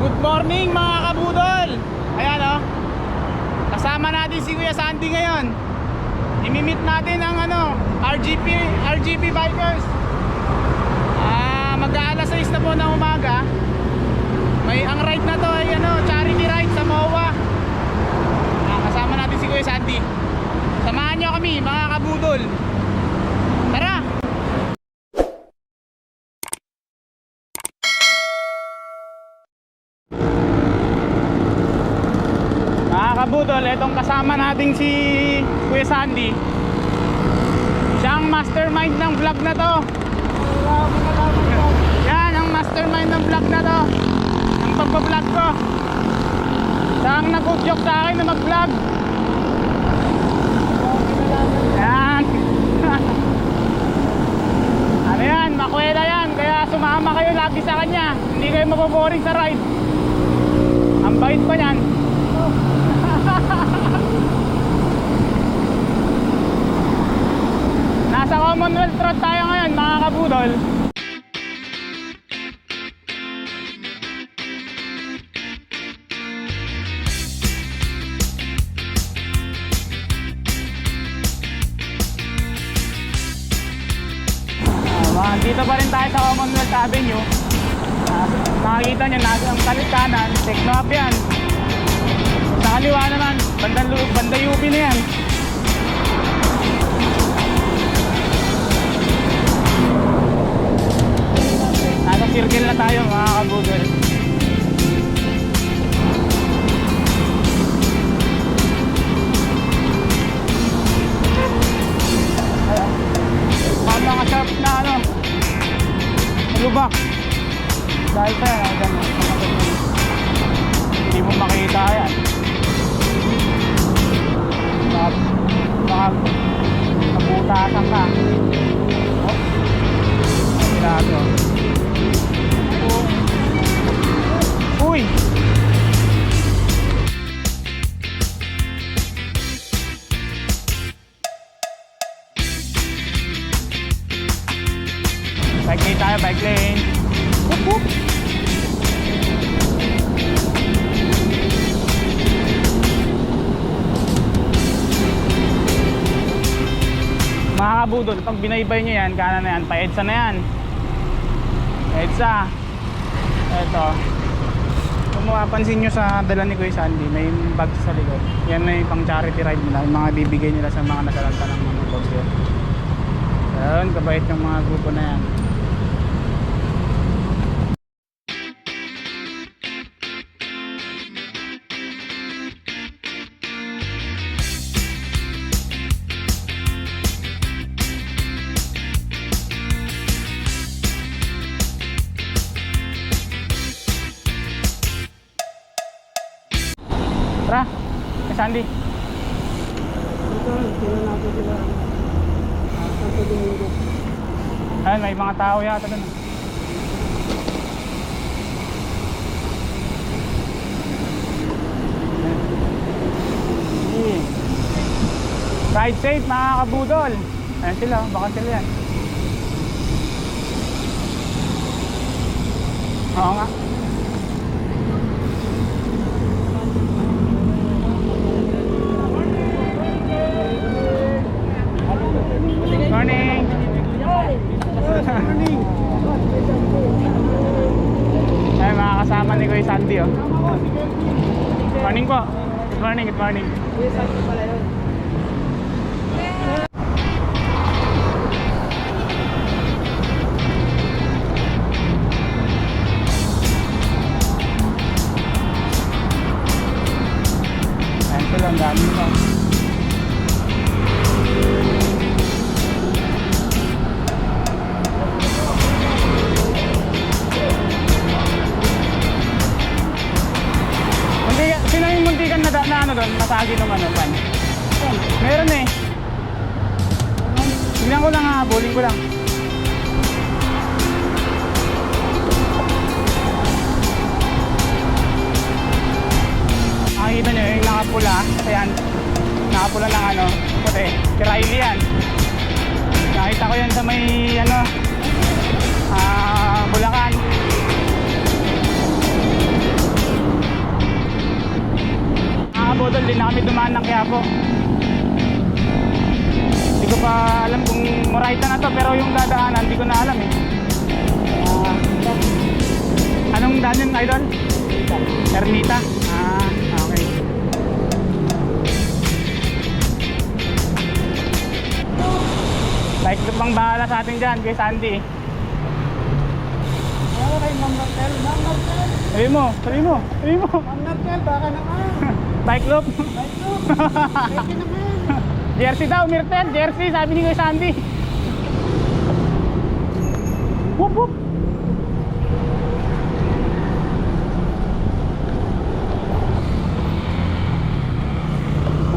Good morning mga kabudol. Ayan o, kasama natin si Kuya Sandy ngayon. Imimit natin ang RGP Bikers. Mag-aalas 6 na po ng umaga. Ang ride na to ay charity ride sa MOA. Kasama natin si Kuya Sandy. Samahan nyo kami mga kabudol. Tara! Mga kabudol, itong kasama natin si Kuya Sandy. Siya ang mastermind ng vlog na to. Yan ang mastermind ng vlog na to, ang pagpa-vlog ko. Siya ang nag-joke sa akin na mag-vlog. Yan. Ano yan, makwela yan. Kaya sumama kayo lagi sa kanya. Hindi kayo maboboring sa ride. Ang bait pa yan. Nasa Commonwealth Road tayo ngayon mga kabudol. Dito pa rin tayo sa Commonwealth Avenue. Makikita nyo, nasa ang kalit kanan, Techno Hub yan. Sa kaliwa naman, banda UP na yan. Nasa circle na tayo mga kabudol. Mga sharp na lubak. Dahil sa yan, hindi mo makita yan. Mabutasan ka. Mirado. Uy! Bike lane tayo, bike lane. Whoop whoop. Mga kabudol, pag binaybay nyo yan, kanan na yan, pa-EDSA na yan. EDSA. Eto. Kung mapapansin nyo sa dala ni Kuya Sandy, may bag sa likod. Yan na yung pang charity ride nila, yung mga bibigay nila sa mga nasalanta ng mga bagyo. Ayun, kabait yung mga grupo na yan. Tara, kay Sandy. Ayun, may mga tao yata doon. Ride safe mga kabudol. Ayan sila, baka sila yan. Oo nga. Morning. Morning. Ay, mga kasama ni Kuya Sandy oh. Morning po. Good morning, good morning. Kuya Sandy pala yun. Ayan sila, ang dami pa. Sino yung muntikan na doon? Masagi nung pan? Meron eh. Tingnan ko lang ha, bowling ko lang. Makikita nyo yung nakapula. Ayan, nakapula ng puti. Si Riley yan. Nakita ko yan sa may Bulacan. kami dumaan ng Quiapo. Hindi ko pa alam kung Moraita na to, pero yung dadaanan hindi ko na alam eh. Anong daan yun, idol? Ermita. Okay. Like ito pang bahala sa atin dyan kay Sandy. Ano kay Ma'am Martel? Ma'am Martel! Sabi mo. Ma'am Martel, baka naman! Bike loop. Bike loop! Pwede naman! Jersey daw, Mirtel. Jersey, sabi ni kay Sandy. Whoop whoop.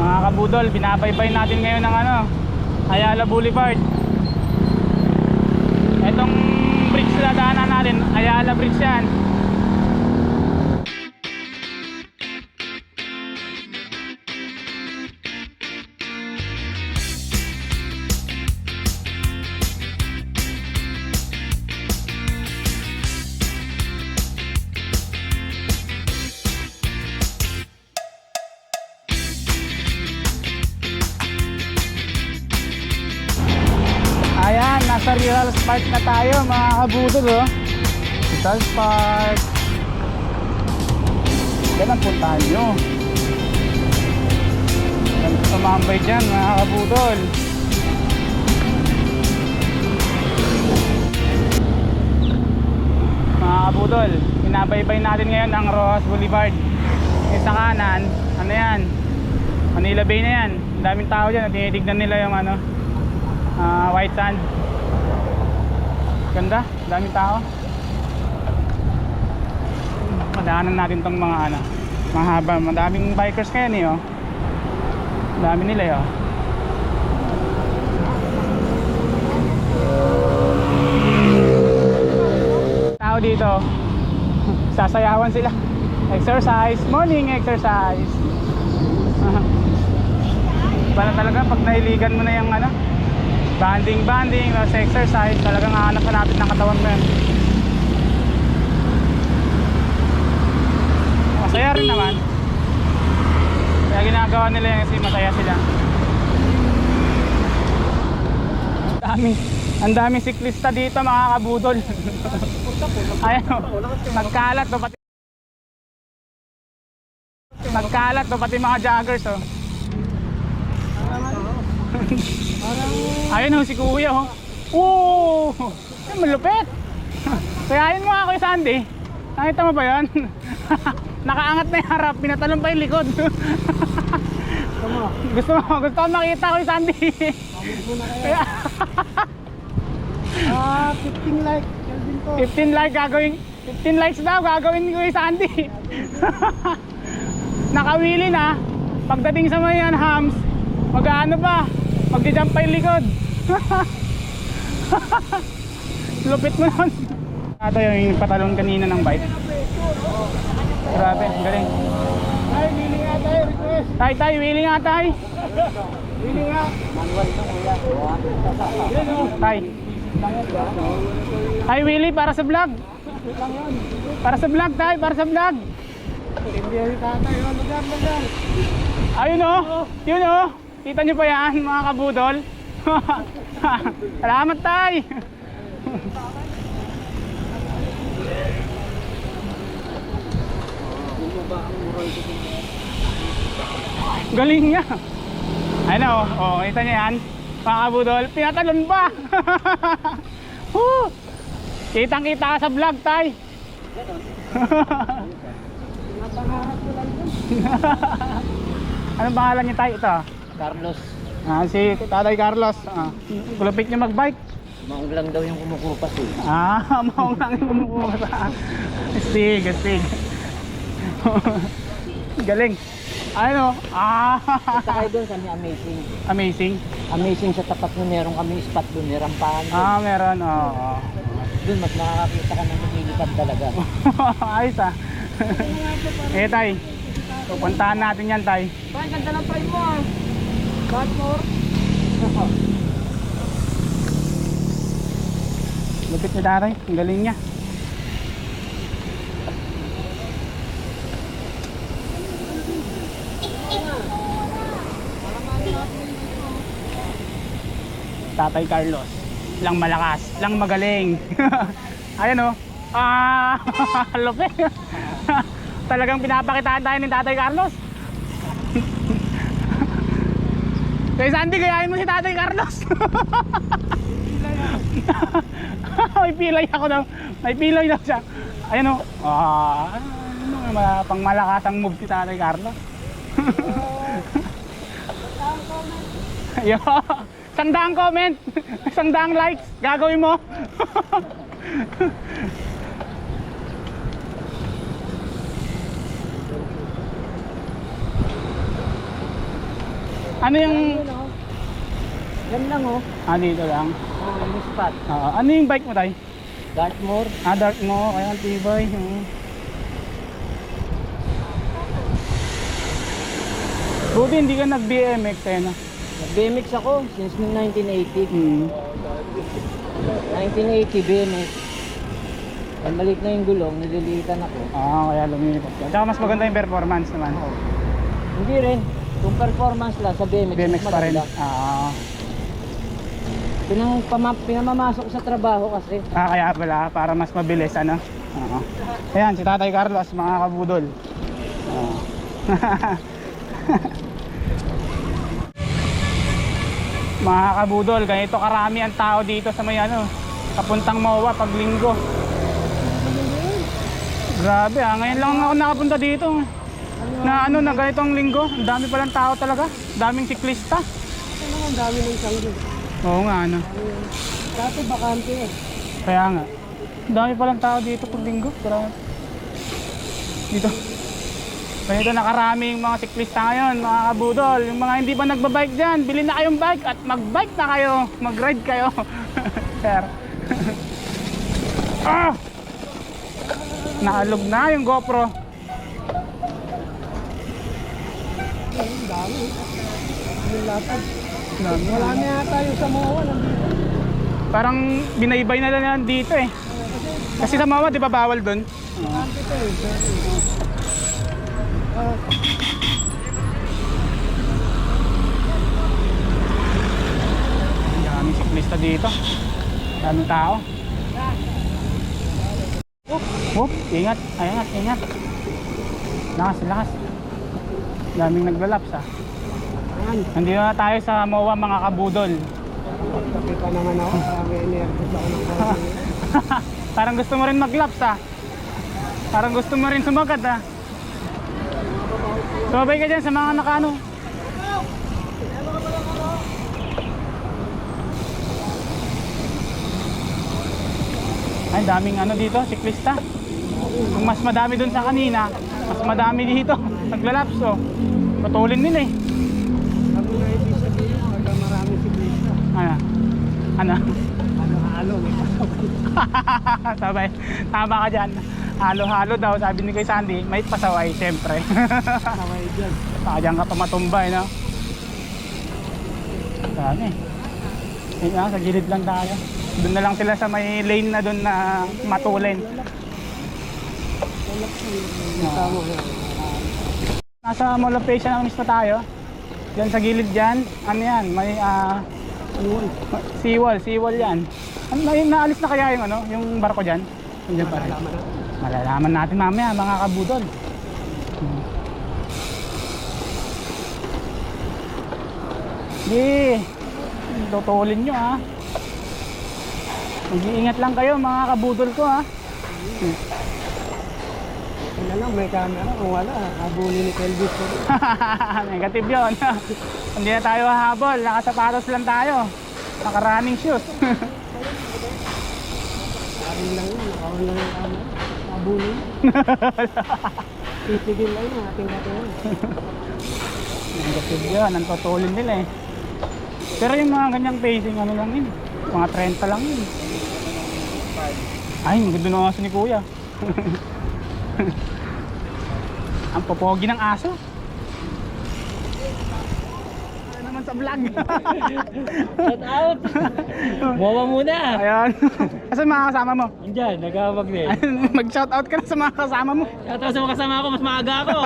Mga kabudol, binabaybay natin ngayon ng ano, Ayala Boulevard. Etong bridge na daanan natin, Ayala Bridge yan. Ayan, nasa Rizal Park na tayo mga kabudol oh. Rizal Park. Yan ang puntahan nyo. Yan sa tumambay dyan mga kabudol. Mga kabudol, pinabaybay natin ngayon ang Rojas Boulevard. Sa kanan, ano yan? Manila Bay na yan. Ang daming tao dyan, tinitignan nila yung ano, white sand. Ganda, daming tao. Madaanan natin tong mga ano, mahaba, madaming bikers ngayon eh oh. Dami nila eh oh. Tao dito. Sasayawan sila. Exercise, morning exercise. Iba na talaga pag nahiligan mo na yung ano, banding, sa exercise, talagang hanap-hanapin ng katawan mo yan. Masaya rin naman. Kaya ginagawa nila yan kasi masaya sila. Ang daming siklista dito mga kabudol. Ayan o, nagkalat o pati mga joggers o. Ayun ho si kuya ho. Oo! Ay, malupit! Kayain mo ako yung Sandy. Nakita mo ba yun? Nakaangat na yung harap, pinatalon pa yung likod. Gusto ko makita ko yung Sandy. 15 like, Kelvin ko. 15 likes daw gagawin ko yung Sandy. Nakawili na. Pagdating sa mga hams, mag-ano pa, magdi-jump pa yung likod. Lupit mo nun. Ito yung patalon kanina ng bike. Grabe, galing. Ay, willing nga tayo, request. Tay, willing nga tay. Willing nga. Manual ito, kuya. Tay. Tay, Willie, para sa vlog. Para sa vlog, tay, para sa vlog. Hindi yung tatay, lugar. Ayun o, yun o. Kita nyo pa yan mga kabudol. Salamat tay. Galing niya. Ayun o, kita nyo yan mga kabudol. Pinatalon pa. Kitang kita ka sa vlog tay. Anong pangalan niya tayo ito? Carlos. Si Tatay Carlos. Kulupit niya magbike. Maong lang daw yung kumukupas eh. Maong lang yung kumukupas. Astig. Galing. Ano? Sakay doon kami amazing. Amazing. Amazing sa tapat mo, meron kami spot doon, may rampahan doon. Meron. Oo. Doon mas nakakakita ka ng lumilipad talaga. Ayos tay. Pupuntahan natin yan tay. Ang ganda ng frame mo ah. Bad more. Lupit niya tatay. Ang galing niya. Tatay Carlos. Lang malakas, lang magaling. Ayan o. Lupit. Talagang pinapakitaan tayo ni Tatay Carlos. Kaya Sandy, gayahin mo si Tatay Carlos. May pilay ako daw. May pilay daw siya. Ayan o. Pang malakasang move si Tatay Carlos. Yo, 100 comment, 100 likes, gagawin mo. Ano yung... Yan lang oh. Dito lang. Oh, yung spot. Ano yung bike mo, tay? Dartmoor. Dark mo, kaya ang tibay. Buti hindi ka nag-BMX eh, no? Nag-BMX ako since 1980. 1980 BMX. Ay, maliit na yung gulong, nililitan ako. Kaya lumipat ka. Tsaka mas maganda yung performance naman. Hindi rin. Yung performance lang sa BMX, BMX pa rin. Pinamamasok sa trabaho kasi. Kaya pala, para mas mabilis, ano? Ayan, si Tatay Carlos, mga kabudol. Mga kabudol, ganito karami ang tao dito sa may ano, papuntang MOA pag linggo. Grabe ngayon lang ako nakapunta dito. Na ganitong linggo, ang dami palang tao talaga. Daming siklista. Ang dami ng sanggo. Oo nga, ano. Dati bakante eh. Kaya nga. Ang dami palang tao dito pag linggo. Grabe. Dito. Ganito nakaraming mga siklista ngayon, mga kabudol. Yung mga hindi pa nagbabike dyan, bilhin na kayong bike at magbike na kayo. Mag-ride kayo. Sir. Naalog na yung GoPro. Ang dami. Ang lapad. Wala na yata yung sa MOA nandito. Parang binaybay na lang yan dito eh. Kasi sa MOA, di ba bawal doon? Daming siklista dito. Daming tao. Ingat. Ingat. Lakas. Daming naglalaps Nandito na tayo sa MOA, mga kabudol. Tapi pa naman ako. May nervous ako ng konti. Parang gusto mo rin maglaps Parang gusto mo rin sumagat Sumabay ka dyan sa mga nakaano. Ay, daming dito, siklista. Kung mas madami dun sa kanina, mas madami dito. Naglalaps Patulin nila eh. Sabi na ibig sabihin mo, wala maraming siklista. Ano? Halo-halo, may pasaway. Sabay, tama ka dyan. Halo-halo daw, sabi ni kay Sandy, may pasaway, siyempre. Pasaway dyan. Baka dyan ka tumatumbay, no? Dami. Sa gilid lang tayo. Doon na lang sila sa may lane na doon na matulin. Nasa Mall of Asia na mismo tayo. Diyan sa gilid dyan, yan, may seawall yan. Naalis na kaya yung barko dyan? Diyan pa rin. Malalaman natin mamaya, mga kabudol. Tutulin nyo Mag-iingat lang kayo, mga kabudol ko Wala lang, may camera. Kung wala, habulin ni Kelvis ko. Negative yun. Hindi na tayo hahabol, nakasapatos lang tayo. Naka-running shoes. Akin lang yun, nakawin lang yung camera. Habulin. Titigil lang yung ating katawan. Negative yun, ang tutulin nila Pero yung mga ganyang pacing, lang yun. Mga 30 lang yun. Ay, maganda na aso ni Kuya. Ang popogi ng aso. Ano naman sa vlog. Shout out! Buwa muna! Ayan. Kasi mga kasama mo? Andyan, nagawag din. Mag-shout out ka na sa mga kasama mo. Shout out sa mga kasama ko, mas maaga ako.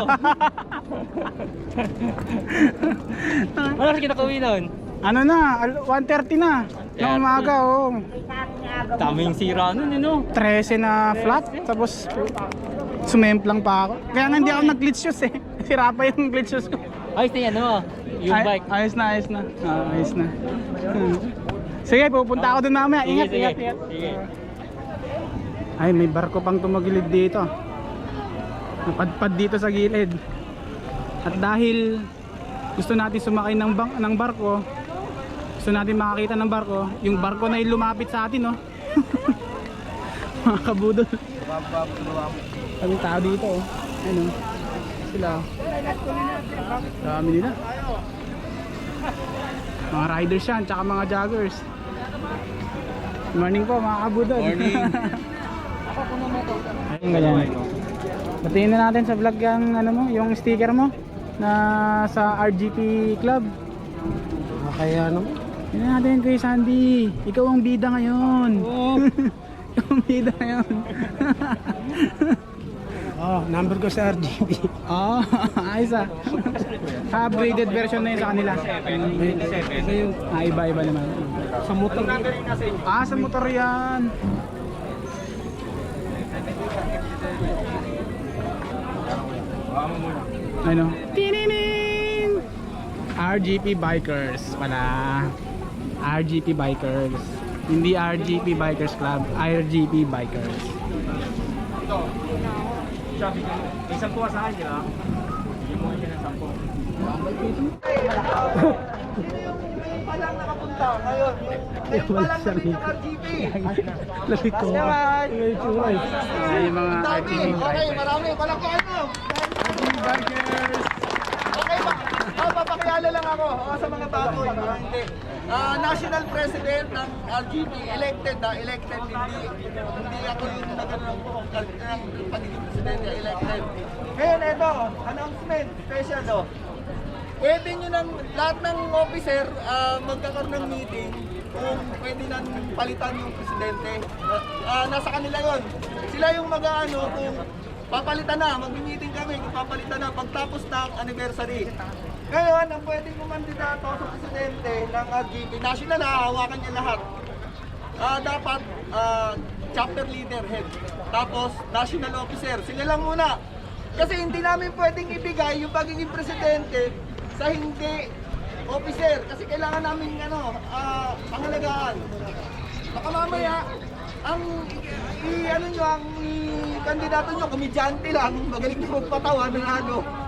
Wala kasi kita kuwi nun. Ano na, 1:30 na. Ng umaga, oh. Daming sira nun, 13 na flat, tapos sumemplang pa ako. Kaya nga hindi ako nag-glitch shoes eh. Sira pa yung glitch shoes ko. Ayos na yan, yung bike. Ayos na, ayos na. Ayos na. Sige, pupunta ako dun mamaya. Ingat, Sige, ingat, sige. ingat. Sige. Ay, may barko pang tumagilid dito. Napadpad dito sa gilid. At dahil gusto natin sumakay ng barko, gusto natin makakita ng barko, yung barko na yung lumapit sa atin, no? Mga kabudol. Kaming tao dito, oh. Ano? Sila, oh. Dami nila. Mga riders yan, tsaka mga joggers. Good morning po, mga kabudol. Morning. Ayun, ganyan. Batiin na natin sa vlog yung, ano mo, yung sticker mo na sa RGP Club. Kaya ano? Yun na natin, Kuya Sandy. Ikaw ang bida ngayon. Oo. Ikaw ang bida ngayon. Number ko sa RGB. Oh, ayos ah. Upgraded version na yun sa kanila. Iba-iba naman. Sa motor. Sa motor yan. Ano? Tinining! RGP Bikers pala. RGP Bikers. Hindi RGP Bikers Club, RGP Bikers. Isang po sa akin, di ba? Yung mga siya ng 10. Palang nakapunta ngayon. Ngayon palang namin yung RGB. Lamig ko. Yung mga RGP Okay, Bikers. marami. Palang ko ano? Bikers! Okay ba? Papakilala lang ako sa mga baboy. Hindi. National President ng RGB. Elected hindi ako yung nagano'n ng pagiging presidente. Elected. Ngayon, ito. Announcement. Special, no? Pwede nyo ng lahat ng officer magkakaroon ng meeting kung pwede nang palitan yung presidente. Nasa kanila yon. Sila yung mag-ano kung papalitan na, mag-meeting kami kung papalitan na pagtapos ng anniversary. Ngayon, ang pwedeng kumandidato sa presidente ng RGB, national hawakan niya lahat. Dapat chapter leader, head. Tapos national officer, sila lang muna. Kasi hindi namin pwedeng ibigay yung pagiging presidente sa hindi officer. Kasi kailangan namin pangalagaan. Baka mamaya, ang kandidato nyo, komedyante lang, magaling nyo magpatawa na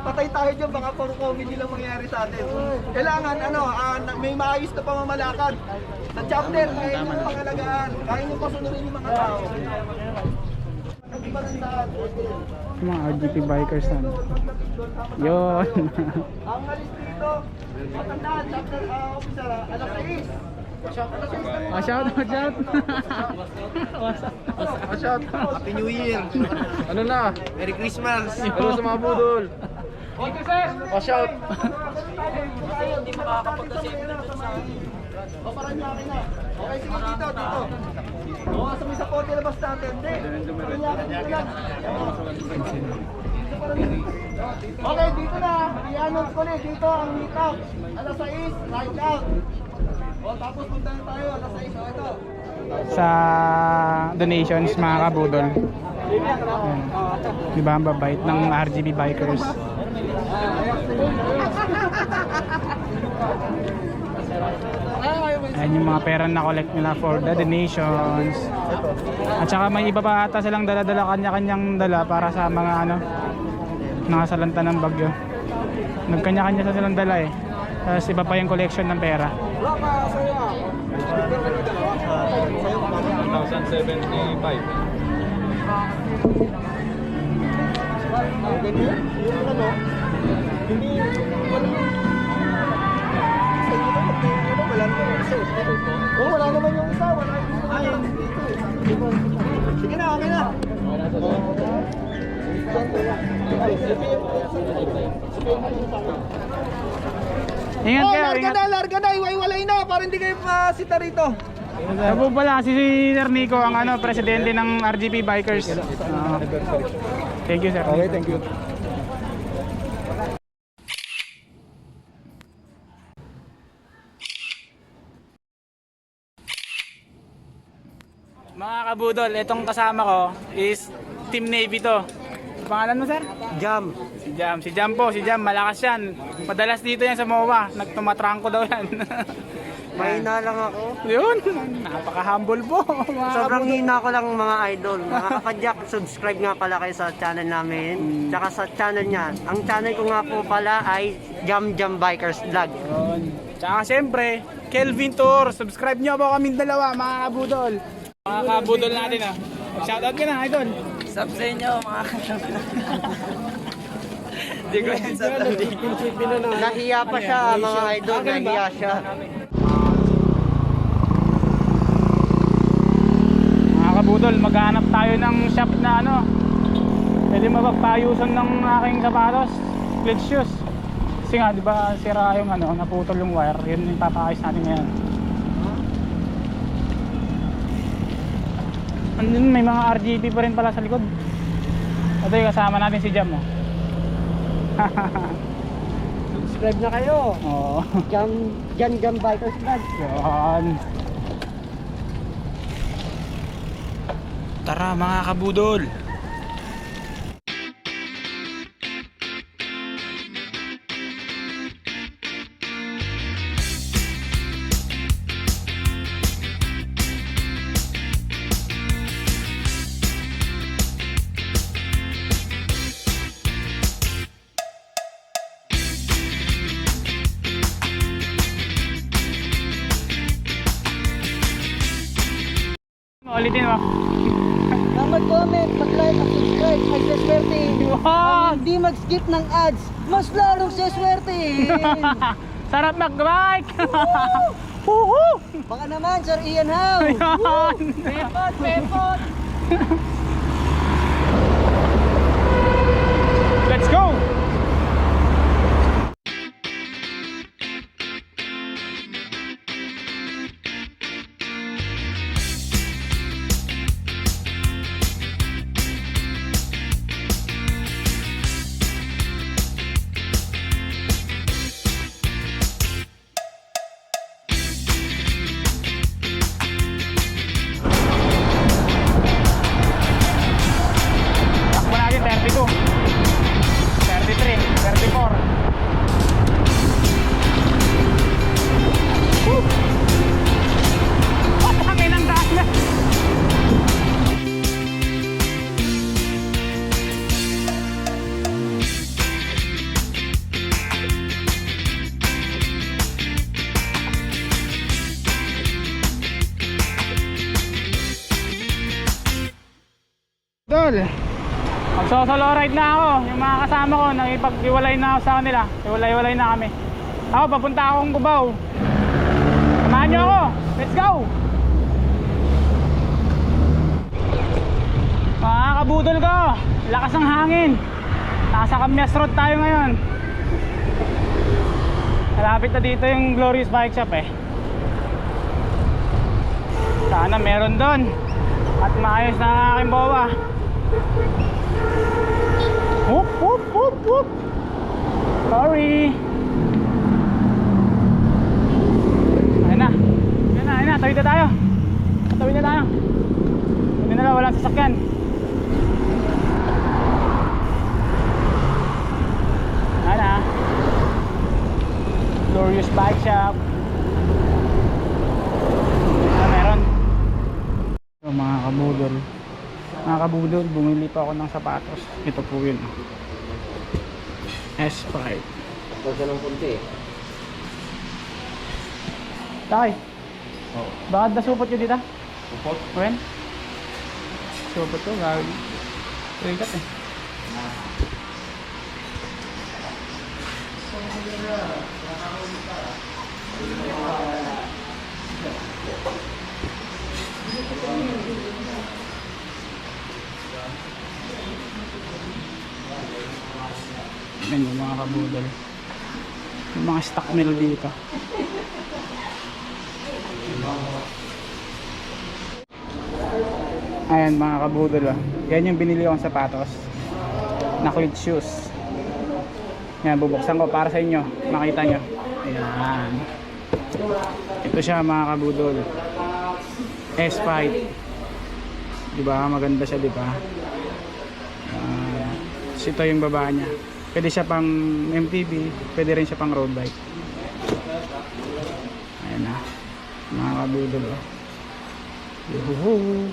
patay tayo dyan, baka puro comedy lang mangyari sa atin. Kailangan, may maayos na pamamalakad. Sa chapter, kaya nyo pangalagaan, kaya nyo pasunurin yung mga tao. Mga RGP Bikers na. Yun. Ang alis dito, matandaan, chapter officer, alas 6. Shout out. Happy New Year! Ano na? Merry Christmas! Hello sa mga budol. Watch out! Hindi makakapagkasip. O, parang nakin na. Okay, sige dito. O, sa may sapote labas natin. Hindi. Parang nakin dito lang. Okay, dito na. I-announce ko ulit. Dito ang meet-up. Alas 6, ride out. O, tapos punta na tayo. Alas 6. O, ito. Sa donations mga kabudol. Ayan. Diba ang babait ng RGB Bikers. Ayan yung mga pera na collect nila for the donations. At saka may iba pa ata silang dala-dala, kanya-kanyang dala para sa mga nakasalanta ng bagyo. Nagkanya-kanya sa silang dala eh. Tapos iba pa yung collection ng pera. 1,075. Wala naman yung isa. Wala yung isa. Sige na, okay na. Ingat kayo, ingat. Larga na, iwalay na para hindi kayo masita rito. Ito po pala si Sir Nico, ang presidente ng RGP Bikers. Thank you, sir. Okay, thank you. Mga kabudol, itong kasama ko is Team Navy to. Pangalan mo, sir? Jam. Si Jam po, si Jam, malakas yan. Madalas dito yan sa MOA, nagtumatrangko daw yan. Mahina lang ako. Yun, napaka-humble po. Mga Sobrang kabudol. hina ko lang mga idol. Mga kapadyak, subscribe nga pala kayo sa channel namin. Tsaka sa channel niya. Ang channel ko nga po pala ay Jam Jam Bikers Vlog. Yun. Tsaka siyempre, Kelvin Tour, subscribe nyo po kaming dalawa, mga kabudol. Mga kabudol natin ah. Shoutout ka na, idol. Sub sa inyo, mga Hindi ko yan Nahiya pa siya mga idol. Nahiya siya. Mga kabudol, maghanap tayo ng shop na ano, pwede mapagpayusan ng aking sapatos, split shoes. Kasi nga, di ba sira yung ano, naputol yung wire, yun yung papakayos natin ngayon. Andun, may mga RGB pa rin pala sa likod. Ito yung kasama natin si Jam, oh. Subscribe na kayo. Oo. Jam Jam Bikers Vlog. Yan. Tara mga kabudol. Ulitin mo. Mag-comment, mag-like at subscribe. Ay seswerte. Wow! Hindi mag-skip ng ads. Mas lalong seswerte. Sarap mag-bike! Woohoo! Baka naman, Sir Ian Howe. Ayan! Pepot, pepot. Let's go! Takbo natin 32 33 34 Woo! Patangin ang daan na. Dol, magsosolo ride na ako. Yung mga kasama ko, nakipag-iwalay na ako sa kanila. Iwalay-iwalay na kami. Ako, papunta akong Cubao. Samahan nyo ako. Let's go! Mga kabudol ko, lakas ng hangin. Nasa Camyas Road tayo ngayon. Malapit na dito yung Glorious Bike Shop eh. Sana meron doon. At maayos na ang aking bawa. Whoop, whoop, whoop, whoop. Sorry. Ayun na. Ayun na, ayun na. Tawid na tayo. Tawid na tayo. Hindi na lang, walang sasakyan. Ayun na. Glorious Bike Shop. Meron. So, mga kabudol. Mga kabudol, bumili pa ako ng sapatos. Ito po yun. S5. Ito siya ng punti. Tay. Oh. Bakit nasupot yun dito? Supot? When? Supot to, gagawin. Rigat eh. Yan yung mga kabudol. Yung mga stock meal dito. Ayan mga kabudol, oh. Yan yung binili kong sapatos na cleat shoes. Yan, bubuksan ko para sa inyo. Makita nyo. Ayan. Ito siya mga kabudol. S5. Di ba? Maganda siya, di ba? Ito yung baba niya. Pwede siya pang MTB, pwede rin siya pang road bike. Ayan na. Mga kabudol. Oh. Yuhuhu.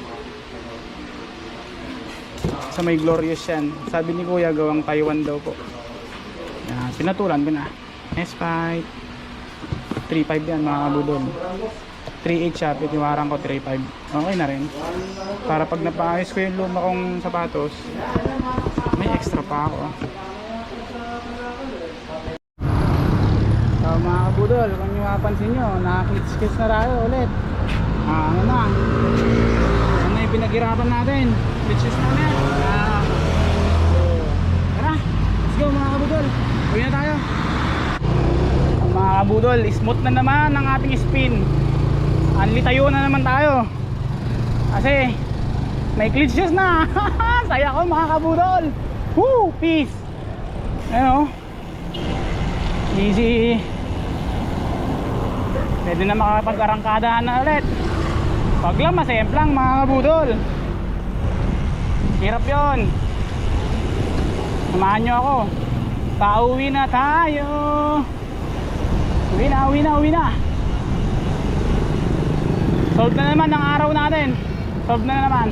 Sa may Glorious yan. Sabi ni Kuya gawang Taiwan daw po. Yan, pinatulan ko na. S5 3.5 yan mga kabudol. 3.8 siya, pitiwaran ko 3.5. Okay na rin. Para pag napaayos ko yung luma kong sapatos, may extra pa ako. So mga kabudol, kung nyo mapansin nyo, nakakits-kits na tayo ulit. Ano na? Ano yung pinaghirapan natin? Kits-kits na yan. Tara, let's go mga kabudol. Uwi na tayo. Mga kabudol, smooth na naman ang ating spin. Anli tayo na naman tayo. Kasi may glitches na. Saya ko mga kabudol. Woo! Peace. Ayun, easy. Pwede na makapag-arangkadahan na ulit. Pag lang masemplang mga kabudol. Hirap yon. Samahan nyo ako. Pauwi na tayo. Uwi na, uwi na, uwi na. Solve na naman ang araw natin. Solve na naman.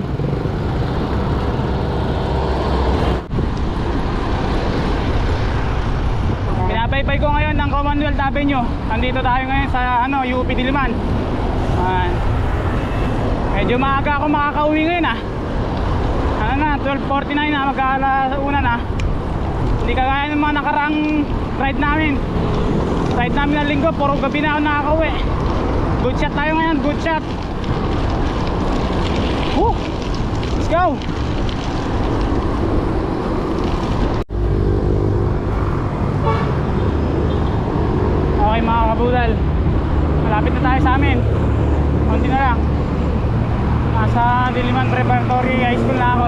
Pinapaybay ko ngayon ng Commonwealth Avenue. Nandito tayo ngayon sa UP Diliman. Medyo maaga ako makakauwi ngayon Ano na, 12:49 na, mag-aalauna na. Hindi kagaya ng mga nakaraang ride namin. Ride namin na linggo, puro gabi na ako nakakauwi. Good shot tayo ngayon, good shot. Woo! Let's go! Okay mga kabudal, malapit na tayo sa amin. Konti na lang. Nasa Diliman Preparatory High School na ako.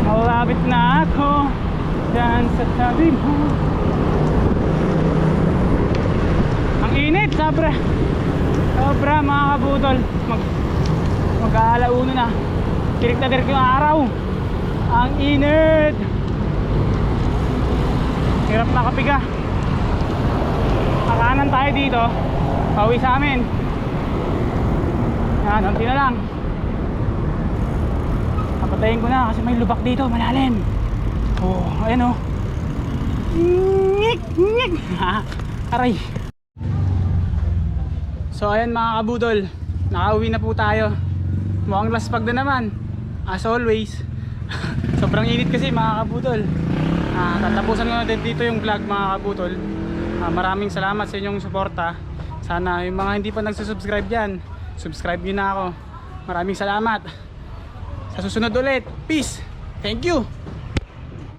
Malapit na ako dyan sa tabi mo. Init, sobra mga kabudol. Mag-aalauna na. Tirik na tirik yung araw. Ang init. Hirap makapiga. Kakanan tayo dito, pauwi sa amin. Yan, unti na lang. Kapatayin ko na kasi may lubak dito, malalim. Oh, ayan Nyik, nyik. Aray. So ayan mga kabudol, nakauwi na po tayo. Mukhang laspag na naman, as always. Sobrang init kasi mga kabudol. Tatapusan ko na din dito yung vlog mga kabudol. Maraming salamat sa inyong suporta. Sana yung mga hindi pa nagsusubscribe dyan, subscribe nyo na ako. Maraming salamat. Sa susunod ulit, peace, thank you.